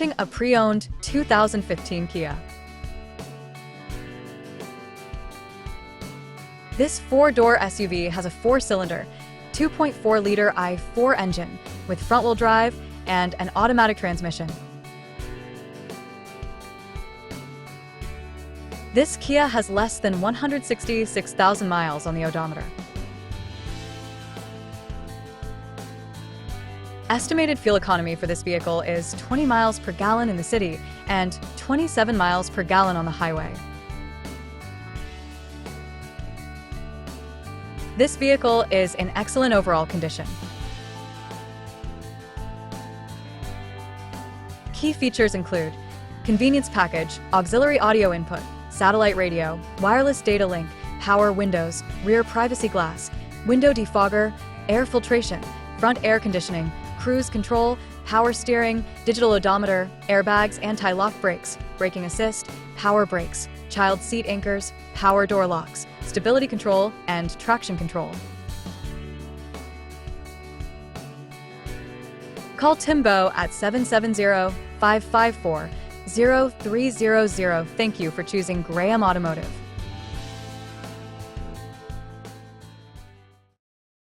A pre-owned 2015 Kia. This four-door SUV has a four-cylinder, 2.4-liter i4 engine with front-wheel drive and an automatic transmission. This Kia has less than 166,000 miles on the odometer. Estimated fuel economy for this vehicle is 20 miles per gallon in the city and 27 miles per gallon on the highway. This vehicle is in excellent overall condition. Key features include convenience package, auxiliary audio input, satellite radio, wireless data link, power windows, rear privacy glass, window defogger, air filtration, front air conditioning, cruise control, power steering, digital odometer, airbags, anti-lock brakes, braking assist, power brakes, child seat anchors, power door locks, stability control, and traction control. Call Timbo at 770-554-0300. Thank you for choosing Graham Automotive.